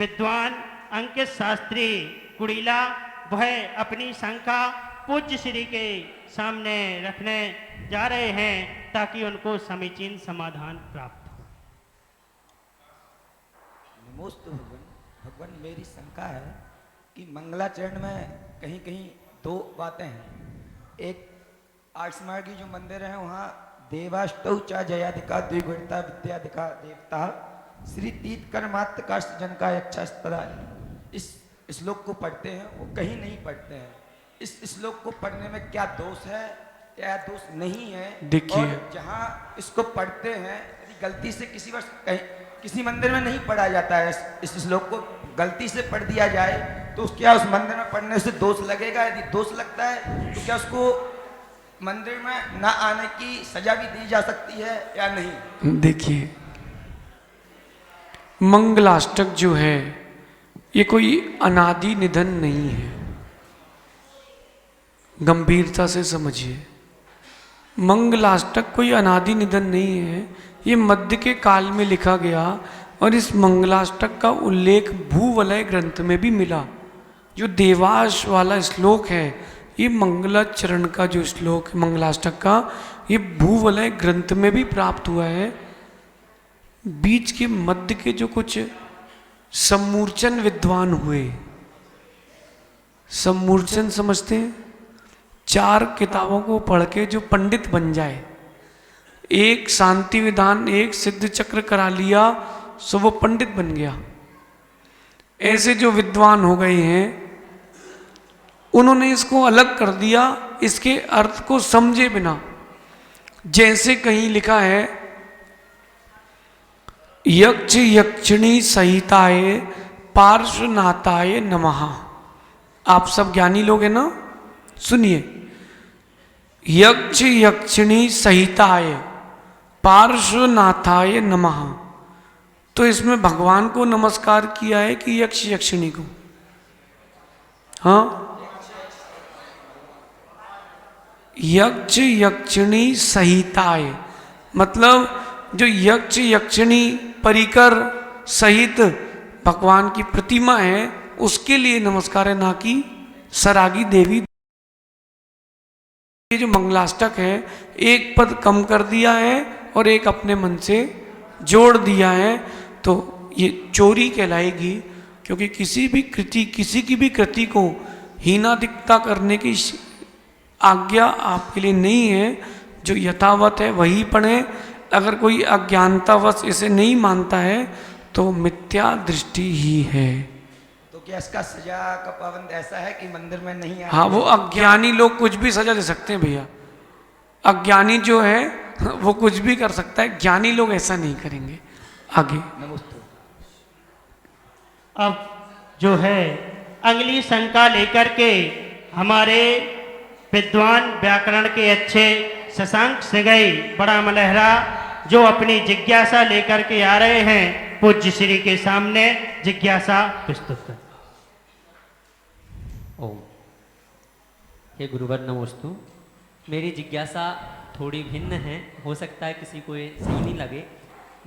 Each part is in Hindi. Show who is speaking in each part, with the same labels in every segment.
Speaker 1: विद्वान अंकित शास्त्री कुड़ीला वह अपनी शंका पूज्य श्री के सामने रखने जा रहे हैं ताकि उनको समीचीन समाधान प्राप्त हो।
Speaker 2: नमोस्तु भगवान। भगवान मेरी शंका है कि मंगलाचरण में कहीं कहीं दो बातें हैं। एक आर्ट्स मार्ग की जो मंदिर है वहाँ देवाष्टौ चा जयाधिका द्विगुणिता विद्याधिका देवता श्री तीत कर्मात्म का सृजन का यक्षस्तरा इस श्लोक को पढ़ते हैं, वो कहीं नहीं पढ़ते हैं। इस श्लोक को पढ़ने में क्या दोष है, क्या दोष नहीं है?
Speaker 3: देखिए,
Speaker 2: और जहाँ इसको पढ़ते हैं यदि गलती से किसी वर्ष कहीं किसी मंदिर में नहीं पढ़ा जाता है, इस श्लोक को गलती से पढ़ दिया जाए तो क्या उस मंदिर में पढ़ने से दोष लगेगा? यदि दोष लगता है तो क्या उसको मंदिर में ना आने की सजा भी दी जा सकती है या नहीं?
Speaker 3: देखिए, मंगलाष्टक जो है ये कोई अनादि निधन नहीं है, गंभीरता से समझिए। मंगलाष्टक कोई अनादि निधन नहीं है, ये मध्य के काल में लिखा गया और इस मंगलाष्टक का उल्लेख भूवलय ग्रंथ में भी मिला। जो देवाश वाला श्लोक है ये मंगलाचरण का जो श्लोक है मंगलाष्टक का, ये भूवलय ग्रंथ में भी प्राप्त हुआ है। बीच के मध्य के जो कुछ सम्मूर्चन विद्वान हुए, सम्मूर्चन समझते हैं? 4 किताबों को पढ़ के जो पंडित बन जाए, एक शांति विधान एक सिद्ध चक्र करा लिया सो वो पंडित बन गया। ऐसे जो विद्वान हो गए हैं उन्होंने इसको अलग कर दिया, इसके अर्थ को समझे बिना। जैसे कहीं लिखा है यक्ष यक्षिणी सहिताय पार्श्वनाथाय नमः। आप सब ज्ञानी लोग हैं ना, सुनिए। यक्ष यक्षिणी सहिताय पार्श्वनाथाय नमः। तो इसमें भगवान को नमस्कार किया है कि यक्ष यक्षिणी को? हाँ, यक्ष यक्षिणी सहिताय मतलब जो यक्ष यक्षिणी परिकर सहित भगवान की प्रतिमा है उसके लिए नमस्कार है, ना कि सरागी देवी। ये जो मंगलाष्टक है एक पद कम कर दिया है और एक अपने मन से जोड़ दिया है, तो ये चोरी कहलाएगी। क्योंकि किसी की भी कृति को हीनादिकता करने की आज्ञा आपके लिए नहीं है। जो यथावत है वही पढ़ें। अगर कोई अज्ञानतावश इसे नहीं मानता है तो मिथ्या दृष्टि ही है।
Speaker 2: तो क्या इसका सजा का पाबंद ऐसा है कि मंदिर में नहीं आए?
Speaker 3: हाँ, वो अज्ञानी लोग कुछ भी सजा दे सकते हैं भैया। अज्ञानी जो है वो कुछ भी कर सकता है, ज्ञानी लोग ऐसा नहीं करेंगे। आगे
Speaker 2: नमस्ते।
Speaker 1: अब जो है अगली शंका लेकर के हमारे विद्वान व्याकरण के अच्छे शशांक सिंगई बड़ा मलहरा जो अपनी जिज्ञासा लेकर के आ रहे हैं पूज्य श्री के सामने जिज्ञासा प्रस्तुत कर।
Speaker 4: ओम। हे गुरुवर नमोस्तु। मेरी जिज्ञासा थोड़ी भिन्न है, हो सकता है किसी को ये सही नहीं लगे।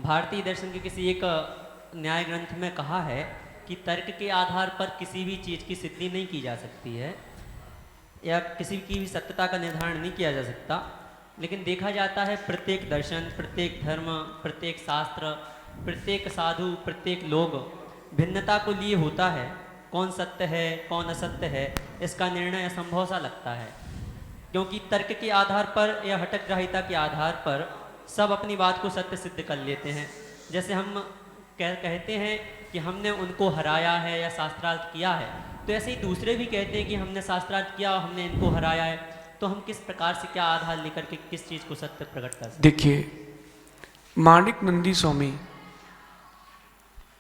Speaker 4: भारतीय दर्शन के किसी एक न्याय ग्रंथ में कहा है कि तर्क के आधार पर किसी भी चीज़ की सिद्धि नहीं की जा सकती है या किसी की भी सत्यता का निर्धारण नहीं किया जा सकता। लेकिन देखा जाता है प्रत्येक दर्शन, प्रत्येक धर्म, प्रत्येक शास्त्र, प्रत्येक साधु, प्रत्येक लोग भिन्नता को लिए होता है। कौन सत्य है कौन असत्य है इसका निर्णय असंभव सा लगता है, क्योंकि तर्क के आधार पर या हठग्राहिता के आधार पर सब अपनी बात को सत्य सिद्ध कर लेते हैं। जैसे हम कहते हैं कि हमने उनको हराया है या शास्त्रार्थ किया है, तो ऐसे ही दूसरे भी कहते हैं कि हमने शास्त्रार्थ किया और हमने इनको हराया है। तो हम किस प्रकार से क्या आधार लेकर के किस चीज़ को सत्य प्रकट कर सकते?
Speaker 3: देखिए, माणिक नंदी स्वामी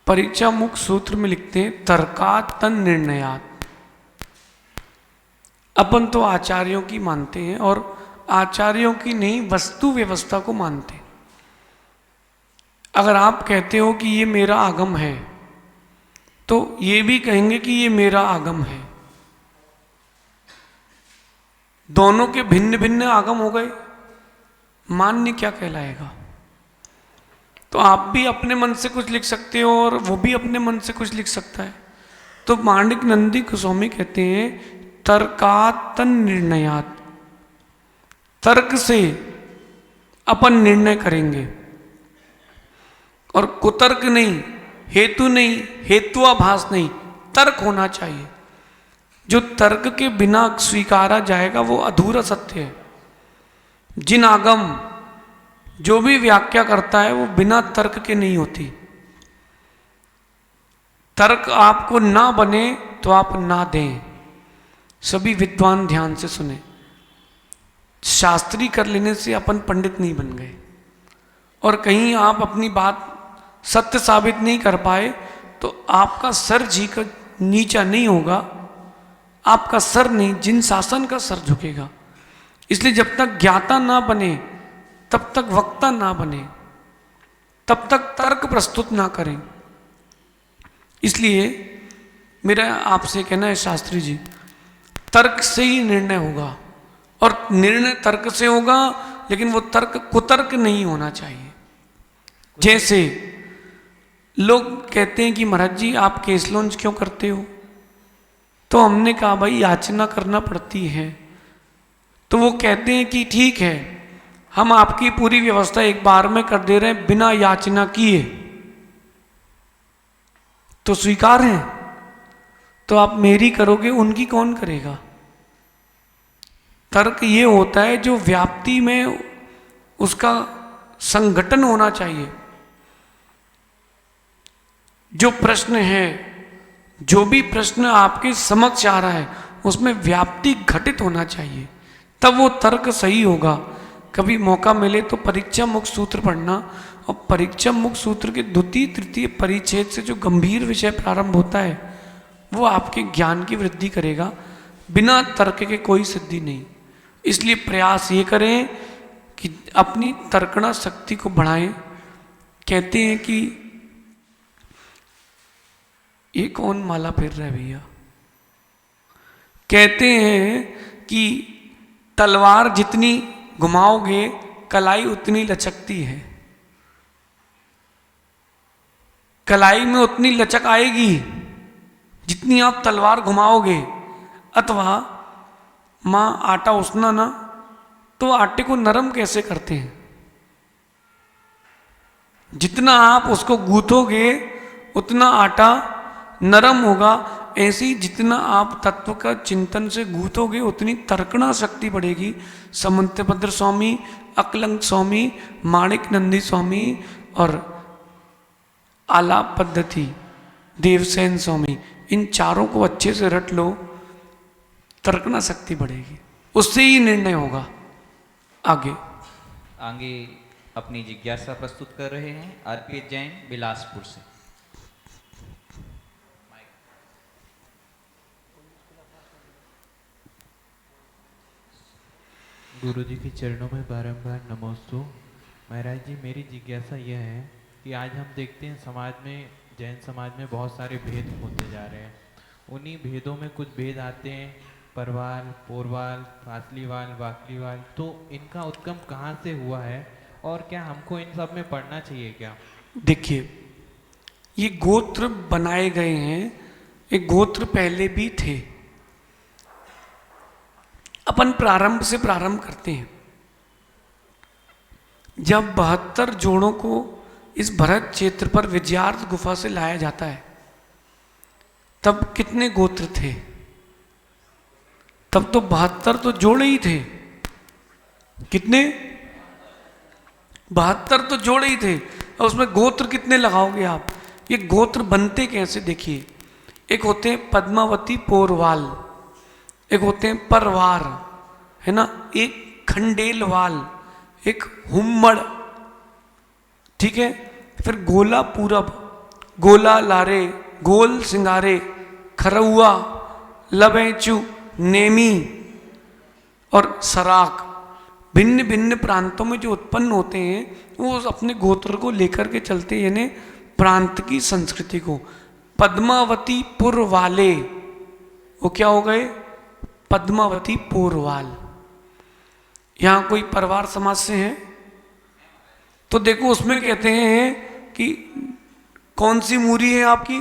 Speaker 3: परीक्षा मुख सूत्र में लिखते हैं तर्कात तन निर्णयात। अपन तो आचार्यों की मानते हैं और आचार्यों की नहीं वस्तु व्यवस्था को मानते हैं। अगर आप कहते हो कि ये मेरा आगम है तो ये भी कहेंगे कि ये मेरा आगम है। दोनों के भिन्न भिन्न आगम हो गए, मान्य क्या कहलाएगा? तो आप भी अपने मन से कुछ लिख सकते हो और वो भी अपने मन से कुछ लिख सकता है। तो माणिक नंदी गोस्वामी कहते हैं तर्कात निर्णयात, तर्क से अपन निर्णय करेंगे और कुतर्क नहीं, हेतु नहीं, हेतुआभास नहीं, तर्क होना चाहिए। जो तर्क के बिना स्वीकारा जाएगा वो अधूरा सत्य है। जिन आगम जो भी व्याख्या करता है वो बिना तर्क के नहीं होती। तर्क आपको ना बने तो आप ना दें। सभी विद्वान ध्यान से सुने, शास्त्री कर लेने से अपन पंडित नहीं बन गए और कहीं आप अपनी बात सत्य साबित नहीं कर पाए तो आपका सर झुक नीचा नहीं होगा, आपका सर नहीं जिन शासन का सर झुकेगा। इसलिए जब तक ज्ञाता ना बने तब तक वक्ता ना बने, तब तक तर्क प्रस्तुत ना करें। इसलिए मेरा आपसे कहना है शास्त्री जी, तर्क से ही निर्णय होगा और निर्णय तर्क से होगा, लेकिन वो तर्क कुतर्क नहीं होना चाहिए। जैसे लोग कहते हैं कि महाराज जी आप केस लॉन्च क्यों करते हो, तो हमने कहा भाई याचना करना पड़ती है। तो वो कहते हैं कि ठीक है हम आपकी पूरी व्यवस्था एक बार में कर दे रहे हैं बिना याचना किए, तो स्वीकार है। तो आप मेरी करोगे, उनकी कौन करेगा। तर्क ये होता है जो व्याप्ति में उसका संगठन होना चाहिए। जो प्रश्न है, जो भी प्रश्न आपके समक्ष आ रहा है उसमें व्याप्ति घटित होना चाहिए, तब वो तर्क सही होगा। कभी मौका मिले तो परीक्षा मुक्त सूत्र पढ़ना, और परीक्षा मुक्त सूत्र के द्वितीय तृतीय परिच्छेद से जो गंभीर विषय प्रारंभ होता है वो आपके ज्ञान की वृद्धि करेगा। बिना तर्क के कोई सिद्धि नहीं। इसलिए प्रयास ये करें कि अपनी तर्कणा शक्ति को बढ़ाएं। कहते हैं कि ये कौन माला फेर रहा है भैया। कहते हैं कि तलवार जितनी घुमाओगे कलाई उतनी लचकती है, कलाई में उतनी लचक आएगी जितनी आप तलवार घुमाओगे। अथवा माँ आटा उसना ना, तो आटे को नरम कैसे करते हैं, जितना आप उसको गूंथोगे उतना आटा नरम होगा। ऐसे ही जितना आप तत्व का चिंतन से गूंथोगे उतनी तर्कणा शक्ति बढ़ेगी। समंतभद्र स्वामी, अकलंक स्वामी, माणिक नंदी स्वामी और आलाप पद्धति देवसेन स्वामी, इन चारों को अच्छे से रट लो, तर्कणा शक्ति बढ़ेगी, उससे ही निर्णय होगा।
Speaker 5: आगे अपनी जिज्ञासा प्रस्तुत कर रहे हैं अर्पित जैन बिलासपुर से।
Speaker 6: गुरु जी के चरणों में बारंबार नमोस्तु। महाराज जी मेरी जिज्ञासा यह है कि आज हम देखते हैं समाज में, जैन समाज में बहुत सारे भेद होते जा रहे हैं। उन्हीं भेदों में कुछ भेद आते हैं, परवाल, पोरवाल, फासलीवाल, वाकलीवाल, तो इनका उत्गम कहाँ से हुआ है और क्या हमको इन सब में पढ़ना चाहिए क्या?
Speaker 3: देखिए ये गोत्र बनाए गए हैं, ये गोत्र पहले भी थे। अपन प्रारंभ से प्रारंभ करते हैं। जब 72 जोड़ों को इस भरत क्षेत्र पर विजयार्थ गुफा से लाया जाता है तब कितने गोत्र थे? तब तो 72 तो जोड़े ही थे। कितने? 72 तो जोड़े ही थे। और उसमें गोत्र कितने लगाओगे आप? ये गोत्र बनते कैसे देखिए। एक होते हैं पद्मावती पोरवाल, एक होते हैं परवार, है ना, एक खंडेलवाल, एक हुम्मड़, ठीक है। फिर गोला पूरब, गोला लारे, गोल सिंगारे, खरौआ, लबेचू, नेमी और सराक। भिन्न भिन्न प्रांतों में जो उत्पन्न होते हैं वो अपने गोत्र को लेकर के चलते हैं, यानी प्रांत की संस्कृति को। पद्मावती पुर वाले वो क्या हो गए? पद्मावती पोरवाल। यहां कोई परवार समाज से है तो देखो उसमें कहते हैं कि कौन सी मूरी है आपकी,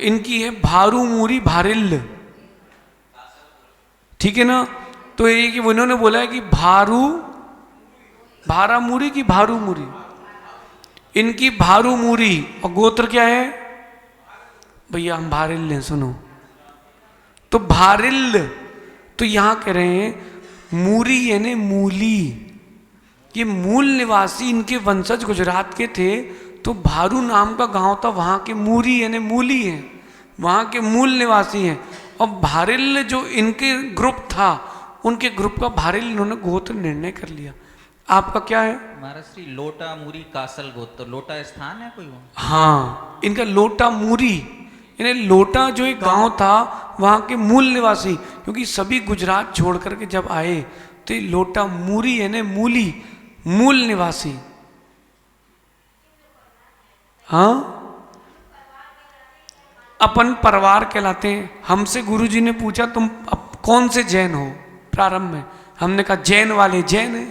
Speaker 3: इनकी है भारू मूरी भारिल, ठीक है ना। तो ये कि उन्होंने बोला है कि भारा मूरी की भारू मूरी, इनकी भारू मूरी, और गोत्र क्या है भैया, हम भारिल लें, सुनो। तो भारिल, तो यहां कह रहे हैं मूरी यानी मूली, ये मूल निवासी इनके वंशज गुजरात के थे। तो भारू नाम का गांव था, वहां के मूरी यानी मूली हैं, वहां के मूल निवासी हैं। और भारिल जो इनके ग्रुप था, उनके ग्रुप का भारिल इन्होंने गोत्र निर्णय कर लिया। आपका क्या है
Speaker 5: महाराज श्री? लोटा मूरी कासल गोत्र, लोटा स्थान है कोई वो?
Speaker 3: हाँ, इनका लोटा मूरी, यानी लोटा जो एक गांव था वहां के मूल निवासी, क्योंकि सभी गुजरात छोड़ करके जब आए तो ये लोटा मूरी यानी मूली, मूल निवासी। हाँ, अपन परिवार कहलाते हैं। हमसे गुरुजी ने पूछा तुम अब कौन से जैन हो प्रारंभ में, हमने कहा जैन वाले जैन है।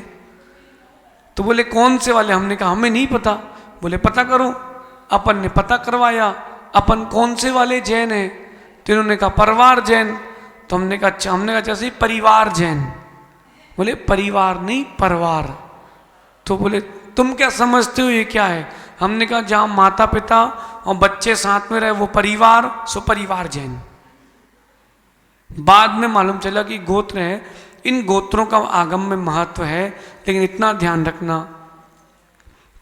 Speaker 3: तो बोले कौन से वाले, हमने कहा हमें नहीं पता। बोले पता करो। अपन ने पता करवाया, अपन कौन से वाले जैन हैं, तो इन्होंने कहा परिवार जैन। तो हमने कहा जैसे परिवार जैन। बोले परिवार नहीं परिवार। तो बोले तुम क्या समझते हो ये क्या है? हमने कहा जहां माता पिता और बच्चे साथ में रहे वो परिवार, सो परिवार जैन। बाद में मालूम चला कि गोत्र है, इन गोत्रों का आगम में महत्व है। लेकिन इतना ध्यान रखना,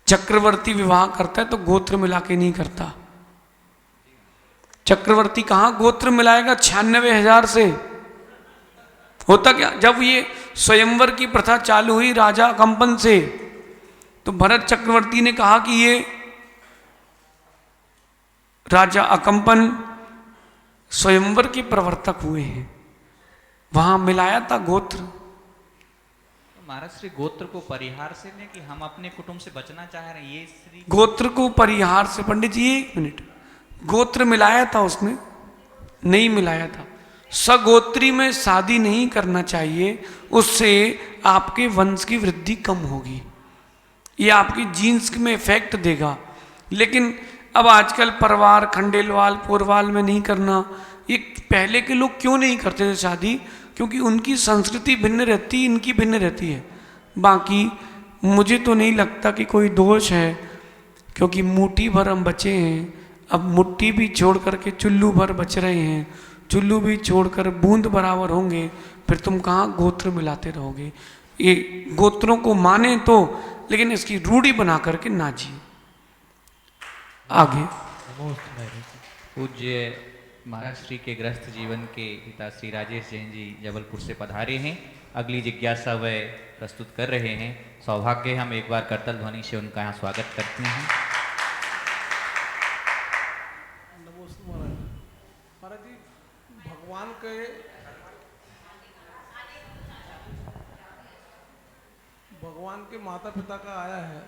Speaker 3: चक्रवर्ती विवाह करता है तो गोत्र मिला के नहीं करता। चक्रवर्ती कहां गोत्र मिलाएगा 96,000 से? होता क्या, जब ये स्वयंवर की प्रथा चालू हुई राजा कंपन से, तो भरत चक्रवर्ती ने कहा कि ये राजा अकंपन स्वयंवर के प्रवर्तक हुए हैं, वहां मिलाया था गोत्र।
Speaker 5: तो महाराज श्री गोत्र को परिहार से ने कि हम अपने कुटुंब से बचना चाह रहे हैं, ये श्री
Speaker 3: गोत्र को परिहार से, पंडित जी एक मिनट, गोत्र मिलाया था उसने? नहीं मिलाया था। सगोत्री में शादी नहीं करना चाहिए, उससे आपके वंश की वृद्धि कम होगी, ये आपकी जीन्स में इफेक्ट देगा। लेकिन अब आजकल परवार खंडेलवाल पोरवाल में नहीं करना। ये पहले के लोग क्यों नहीं करते थे शादी? क्योंकि उनकी संस्कृति भिन्न रहती, इनकी भिन्न रहती है। बाकी मुझे तो नहीं लगता कि कोई दोष है, क्योंकि मुट्ठी भर हम बचे हैं। अब मुट्ठी भी छोड़ करके चुल्लू भर बच रहे हैं, चुल्लू भी छोड़कर बूंद बराबर होंगे, फिर तुम कहाँ गोत्र मिलाते रहोगे? ये गोत्रों को माने तो, लेकिन इसकी रूढ़ी बना करके ना जिए। आगे
Speaker 5: पूज्य महाराज श्री के गृहस्थ जीवन के पिता श्री राजेश जैन जी जबलपुर से पधारे हैं। अगली जिज्ञासा वह प्रस्तुत कर रहे हैं। सौभाग्य हम एक बार करतल ध्वनि से उनका यहाँ स्वागत करते हैं।
Speaker 7: नमस्ते महाराज। महाराज जी, भगवान के माता पिता का आया है।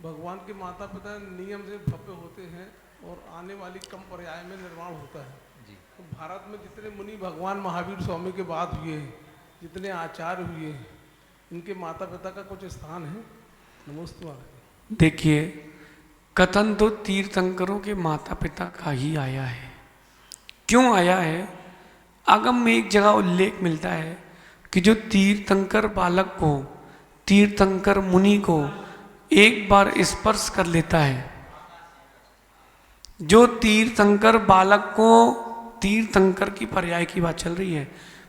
Speaker 7: भगवान के माता पिता नियम से भव्य होते हैं और आने वाली कम पर्याय में निर्माण होता है जी। तो भारत में जितने मुनि भगवान महावीर स्वामी के बाद हुए हैं, जितने आचार्य हुए हैं, इनके माता पिता का कुछ स्थान है? नमस्ते महाराज।
Speaker 3: देखिए, कथन तो तीर्थंकरों के माता पिता का ही आया है। क्यों आया है? आगम में एक जगह उल्लेख मिलता है कि जो तीर्थंकर बालक को, तीर्थंकर मुनि को एक बार स्पर्श कर लेता है, जो तीर्थंकर बालक को, तीर्थंकर की पर्याय की बात चल रही है,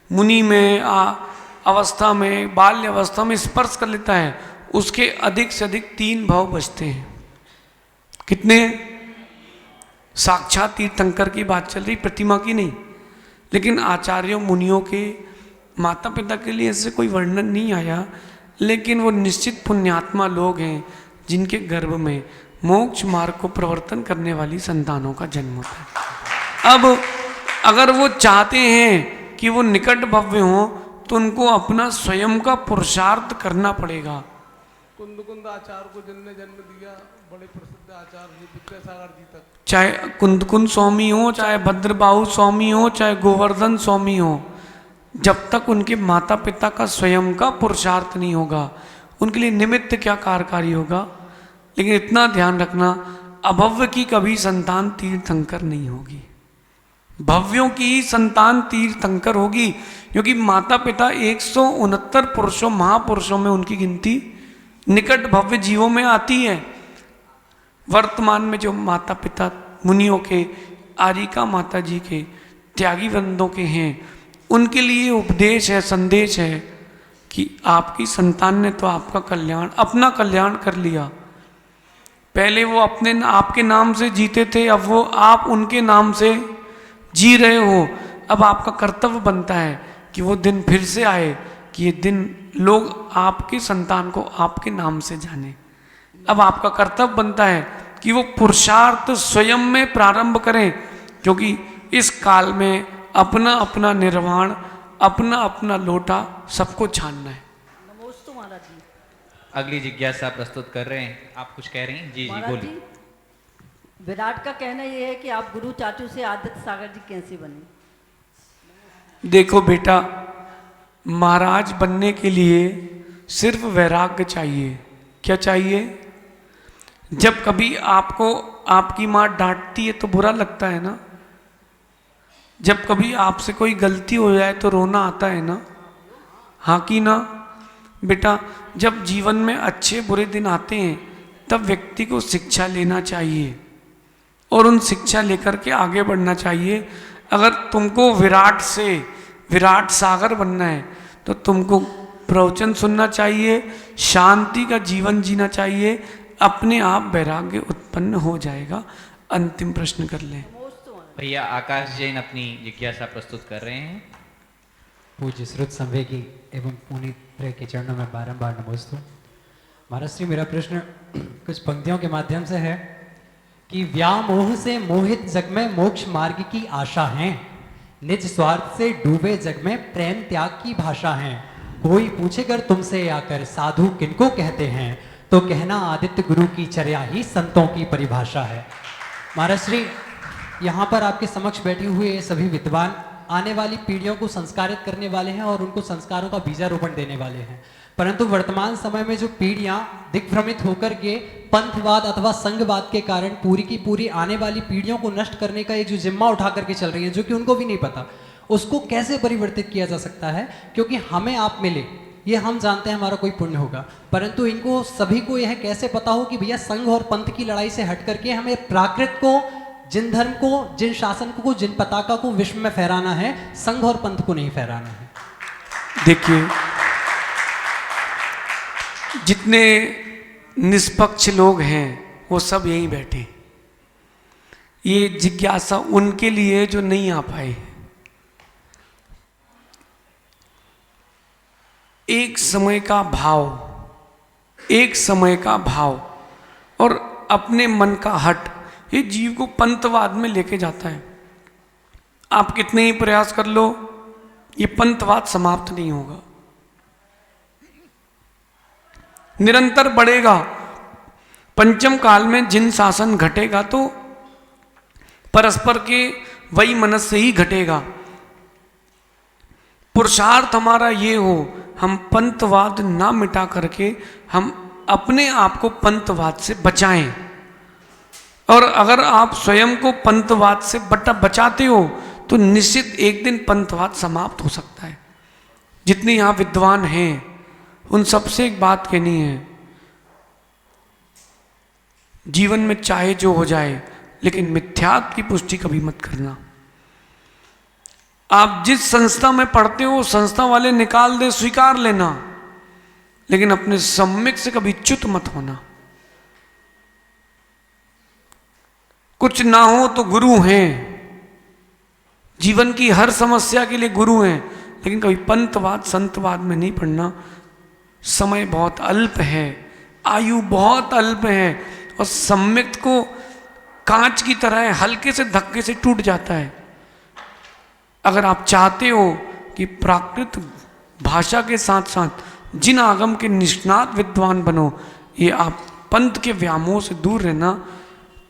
Speaker 3: मुनि में अवस्था में, बाल्य अवस्था में स्पर्श कर लेता है, उसके अधिक से अधिक 3 भाव बचते हैं। कितने? साक्षात तीर्थंकर की बात चल रही, प्रतिमा की नहीं। लेकिन आचार्यों मुनियों के माता पिता के लिए ऐसे कोई वर्णन नहीं आया, लेकिन वो निश्चित पुण्यात्मा लोग हैं जिनके गर्भ में मोक्ष मार्ग को प्रवर्तन करने वाली संतानों का जन्म होता है। अब अगर वो चाहते हैं कि वो निकट भव्य हों, तो उनको अपना स्वयं का पुरुषार्थ करना पड़ेगा।
Speaker 7: कुंद आचार्य को जिनने जन्म दिया, बड़े प्रसिद्ध आचार्य विद्यासागर जी तक,
Speaker 3: चाहे कुंद स्वामी हो, चाहे भद्रबाहु स्वामी हो, चाहे गोवर्धन स्वामी हो, जब तक उनके माता पिता का स्वयं का पुरुषार्थ नहीं होगा, उनके लिए निमित्त क्या कार्यकारी होगा। लेकिन इतना ध्यान रखना, अभव्य की कभी संतान तीर्थंकर नहीं होगी, भव्यों की ही संतान तीर्थंकर होगी। क्योंकि माता पिता 169 पुरुषों महापुरुषों में उनकी गिनती निकट भव्य जीवों में आती है। वर्तमान में जो माता पिता मुनियों के, आरिका माता जी के, त्यागी वृंदों के हैं, उनके लिए उपदेश है, संदेश है कि आपकी संतान ने तो आपका कल्याण, अपना कल्याण कर लिया। पहले वो अपने आपके नाम से जीते थे, अब वो आप उनके नाम से जी रहे हो। अब आपका कर्तव्य बनता है कि वो दिन फिर से आए कि ये दिन लोग आपकी संतान को आपके नाम से जाने। अब आपका कर्तव्य बनता है कि वो पुरुषार्थ स्वयं में प्रारंभ करें, क्योंकि इस काल में अपना अपना निर्वाण, अपना अपना लोटा सबको छानना है।
Speaker 8: नमोस्तु महाराज जी।
Speaker 5: अगली जिज्ञासा प्रस्तुत कर रहे हैं, आप कुछ कह रही हैं? जी जी
Speaker 8: महाराज
Speaker 5: बोलिए।
Speaker 8: जी, विराट का कहना ये है कि आप गुरु चाचू से आदित्य सागर जी कैसे बने?
Speaker 3: देखो बेटा, महाराज बनने के लिए सिर्फ वैराग्य चाहिए। क्या चाहिए? जब कभी आपको आपकी माँ डांटती है तो बुरा लगता है ना, जब कभी आपसे कोई गलती हो जाए तो रोना आता है ना, हाँ कि ना? बेटा, जब जीवन में अच्छे बुरे दिन आते हैं तब व्यक्ति को शिक्षा लेना चाहिए और उन शिक्षा लेकर के आगे बढ़ना चाहिए। अगर तुमको विराट से विराट सागर बनना है तो तुमको प्रवचन सुनना चाहिए, शांति का जीवन जीना चाहिए, अपने आप वैराग्य उत्पन्न हो जाएगा। अंतिम प्रश्न कर लें।
Speaker 5: भैया आकाश जैन अपनी जिज्ञासा प्रस्तुत कर रहे हैं।
Speaker 9: पूज्य श्रुत संवेगी एवं पुनीत के चरणों में बारंबार नमोस्तु। महाराज श्री, मेरा प्रश्न कुछ पंक्तियों के माध्यम से है कि व्यामोह से मोहित जग में मोक्ष मार्ग की आशा है, निज स्वार्थ से डूबे जग में प्रेम त्याग की भाषा है। कोई पूछेगर तुमसे आकर साधु किनको कहते हैं, तो कहना आदित्य गुरु की चर्या ही संतों की परिभाषा है। महाराज श्री, यहाँ पर आपके समक्ष बैठे हुए सभी विद्वान आने वाली पीढ़ियों को संस्कारित करने वाले हैं और उनको संस्कारों का बीजारोपण देने वाले हैं, परंतु वर्तमान समय में जो पीढ़ियां दिग्भ्रमित होकर के पंथवाद अथवा संघवाद के कारण पूरी की पूरी आने वाली पीढ़ियों को नष्ट करने का एक जो जिम्मा उठा करके चल रही है, जो कि उनको भी नहीं पता, उसको कैसे परिवर्तित किया जा सकता है? क्योंकि हमें आप मिले, ये हम जानते हैं हमारा कोई पुण्य होगा, परंतु इनको सभी को यह कैसे पता हो कि भैया संघ और पंथ की लड़ाई से हट करके हमें प्राकृत को, जिन धर्म को, जिन शासन को, जिन पताका को विश्व में फहराना है, संघ और पंथ को नहीं फहराना है।
Speaker 3: देखिए, जितने निष्पक्ष लोग हैं वो सब यहीं बैठे। ये जिज्ञासा उनके लिए जो नहीं आ पाए। एक समय का भाव, एक समय का भाव और अपने मन का हट, ये जीव को पंथवाद में लेके जाता है। आप कितने ही प्रयास कर लो, ये पंथवाद समाप्त नहीं होगा, निरंतर बढ़ेगा। पंचम काल में जिन शासन घटेगा तो परस्पर के वही मनस से ही घटेगा। पुरुषार्थ हमारा ये हो, हम पंथवाद ना मिटा करके हम अपने आप को पंथवाद से बचाएं। और अगर आप स्वयं को पंथवाद से बचाते हो तो निश्चित एक दिन पंथवाद समाप्त हो सकता है। जितने यहाँ विद्वान हैं उन सबसे एक बात कहनी है, जीवन में चाहे जो हो जाए लेकिन मिथ्यात्व की पुष्टि कभी मत करना। आप जिस संस्था में पढ़ते हो संस्था वाले निकाल दे, स्वीकार लेना, लेकिन अपने सम्यक से कभी च्युत मत होना। कुछ ना हो तो गुरु हैं, जीवन की हर समस्या के लिए गुरु हैं, लेकिन कभी पंथवाद संतवाद में नहीं पढ़ना। समय बहुत अल्प है, आयु बहुत अल्प है और सम्यक को कांच की तरह हल्के से धक्के से टूट जाता है। अगर आप चाहते हो कि प्राकृत भाषा के साथ साथ जिन आगम के निष्णात विद्वान बनो, ये आप पंथ के व्यामोह से दूर रहना।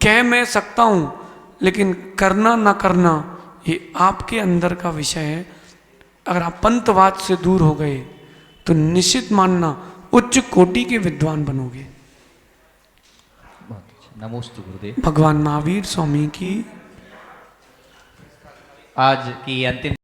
Speaker 3: कह मैं सकता हूँ लेकिन करना ना करना ये आपके अंदर का विषय है। अगर आप पंतवाद से दूर हो गए तो निश्चित मानना उच्च कोटि के विद्वान बनोगे।
Speaker 5: बहुत अच्छा, नमोस्तु गुरुदेव।
Speaker 3: भगवान महावीर स्वामी की
Speaker 5: आज की अंतिम